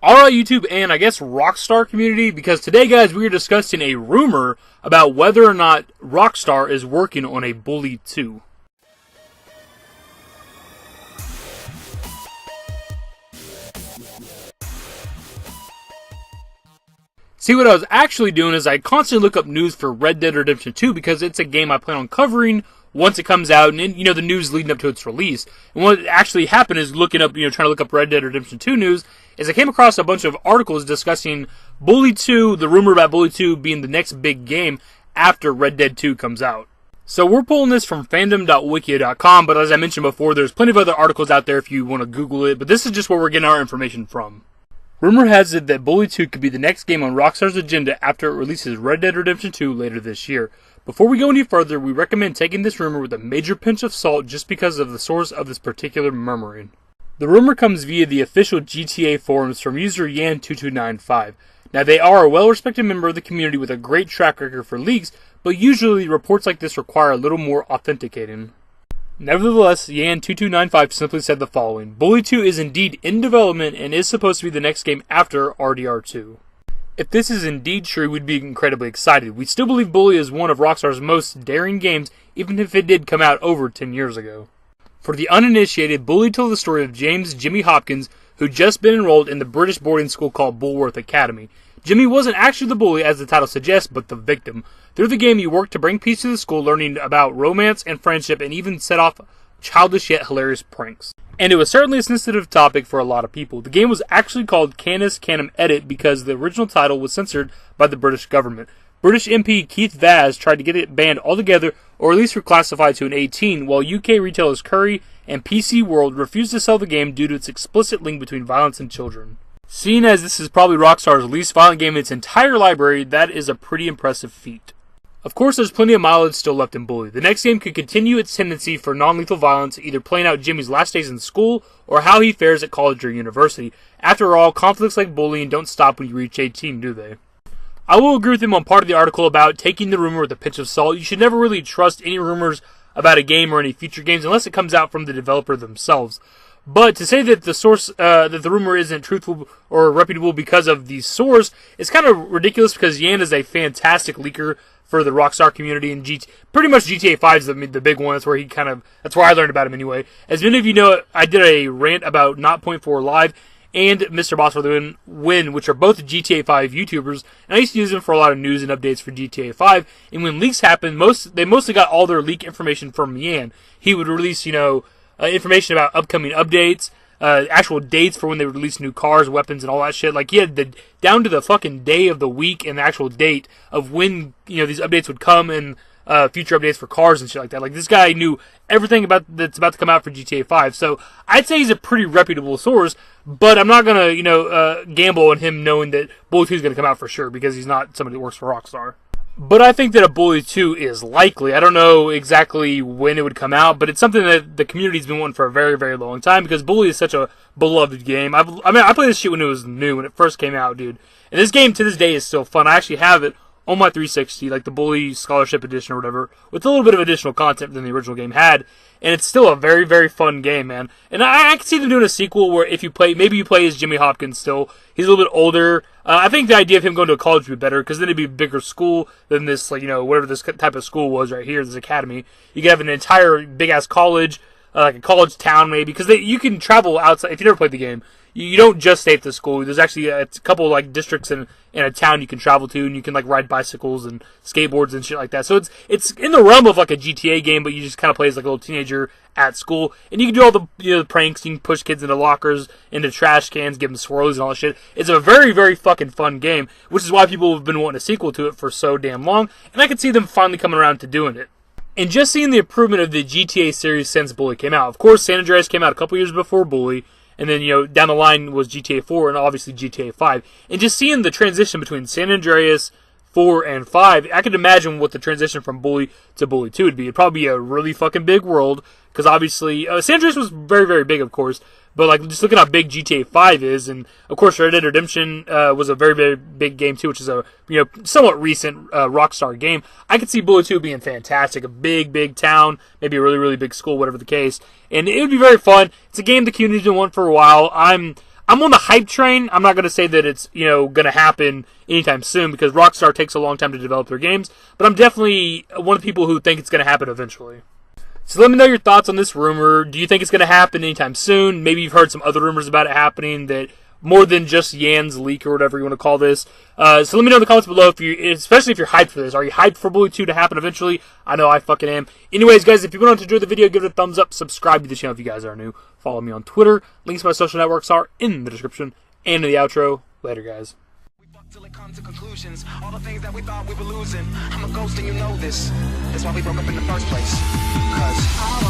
Alright YouTube, and I guess Rockstar community, because today guys we are discussing a rumor about whether or not Rockstar is working on a Bully 2. See, what I was actually doing is I constantly look up news for Red Dead Redemption 2 because it's a game I plan on covering once it comes out, and the news leading up to its release. And what actually happened is looking up, trying to look up Red Dead Redemption 2 news, is I came across a bunch of articles discussing Bully 2, the rumor about Bully 2 being the next big game after Red Dead 2 comes out. So we're pulling this from fandom.wikia.com, but as I mentioned before, there's plenty of other articles out there if you want to Google it, but this is just where we're getting our information from. Rumor has it that Bully 2 could be the next game on Rockstar's agenda after it releases Red Dead Redemption 2 later this year. Before we go any further, we recommend taking this rumor with a major pinch of salt just because of the source of this particular murmuring. The rumor comes via the official GTA forums from user Yan2295. Now, they are a well-respected member of the community with a great track record for leaks, but usually reports like this require a little more authenticating. Nevertheless, Yan2295 simply said the following: Bully 2 is indeed in development and is supposed to be the next game after RDR2. If this is indeed true, we'd be incredibly excited. We still believe Bully is one of Rockstar's most daring games, even if it did come out over 10 years ago. For the uninitiated, Bully tells the story of James Jimmy Hopkins, who'd just been enrolled in the British boarding school called Bulworth Academy. Jimmy wasn't actually the bully, as the title suggests, but the victim. Through the game, you work to bring peace to the school, learning about romance and friendship, and even set off childish yet hilarious pranks. And it was certainly a sensitive topic for a lot of people. The game was actually called Canis Canum Edit because the original title was censored by the British government. British MP Keith Vaz tried to get it banned altogether, or at least reclassified to an 18, while UK retailers Curry and PC World refused to sell the game due to its explicit link between violence and children. Seeing as this is probably Rockstar's least violent game in its entire library, that is a pretty impressive feat. Of course, there's plenty of mileage still left in Bully. The next game could continue its tendency for non-lethal violence, either playing out Jimmy's last days in school, or how he fares at college or university. After all, conflicts like bullying don't stop when you reach 18, do they? I will agree with him on part of the article about taking the rumor with a pinch of salt. You should never really trust any rumors about a game or any future games unless it comes out from the developer themselves. But to say that the source, that the rumor isn't truthful or reputable because of the source is kind of ridiculous, because Yan is a fantastic leaker for the Rockstar community, and pretty much GTA 5 is the big one. That's where I learned about him anyway. As many of you know, I did a rant about Not.4 Live and Mr. Boss for the Win, which are both GTA 5 YouTubers, and I used to use them for a lot of news and updates for GTA 5. And when leaks happened, they mostly got all their leak information from Yan. He would release, information about upcoming updates, actual dates for when they would release new cars, weapons, and all that shit. Like, he had down to the fucking day of the week and the actual date of when, these updates would come, and future updates for cars and shit like that. Like, this guy knew everything that's about to come out for GTA 5. So, I'd say he's a pretty reputable source, but I'm not gonna, gamble on him knowing that Bully 2 is gonna come out for sure, because he's not somebody that works for Rockstar. But I think that a Bully 2 is likely. I don't know exactly when it would come out, but it's something that the community's been wanting for a very, very long time, because Bully is such a beloved game. I played this shit when it was new, when it first came out, dude. And this game to this day is still fun. I actually have it on my 360, like the Bully Scholarship Edition or whatever, with a little bit of additional content than the original game had. And it's still a very, very fun game, man. And I can see them doing a sequel where maybe you play as Jimmy Hopkins still. He's a little bit older. I think the idea of him going to a college would be better, because then it'd be a bigger school than this, whatever this type of school was right here, this academy. You could have an entire big-ass college, like a college town maybe, because you can travel outside. If you never played the game, you don't just stay at the school. There's actually a couple districts in a town you can travel to, and you can ride bicycles and skateboards and shit like that. So it's in the realm of a GTA game, but you just kind of play as a little teenager at school, and you can do all the pranks. You can push kids into lockers, into trash cans, give them swirlies and all that shit. It's a very, very fucking fun game, which is why people have been wanting a sequel to it for so damn long, and I can see them finally coming around to doing it. And just seeing the improvement of the GTA series since Bully came out. Of course, San Andreas came out a couple years before Bully, and then, down the line was GTA 4 and obviously GTA 5. And just seeing the transition between San Andreas 4 and 5, I could imagine what the transition from Bully to Bully 2 would be. It'd probably be a really fucking big world, because obviously, San Andreas was very, very big, of course, but just looking how big GTA 5 is, and of course Red Dead Redemption was a very, very big game too, which is a somewhat recent Rockstar game. I could see Bully 2 being fantastic, a big, big town, maybe a really, really big school, whatever the case, and it would be very fun. It's a game the community's been wanting for a while. I'm I'm on the hype train. I'm not going to say that it's, going to happen anytime soon because Rockstar takes a long time to develop their games, but I'm definitely one of the people who think it's going to happen eventually. So let me know your thoughts on this rumor. Do you think it's going to happen anytime soon? Maybe you've heard some other rumors about it happening that more than just Yan's leak or whatever you want to call this. So let me know in the comments below, especially if you're hyped for this. Are you hyped for Bully 2 to happen eventually? I know I fucking am. Anyways, guys, if you want to enjoy the video, give it a thumbs up. Subscribe to the channel if you guys are new. Follow me on Twitter. Links to my social networks are in the description and in the outro. Later, guys. Till it comes to conclusions, all the things that we thought we were losing. I'm a ghost and you know this. That's why we broke up in the first place. 'Cause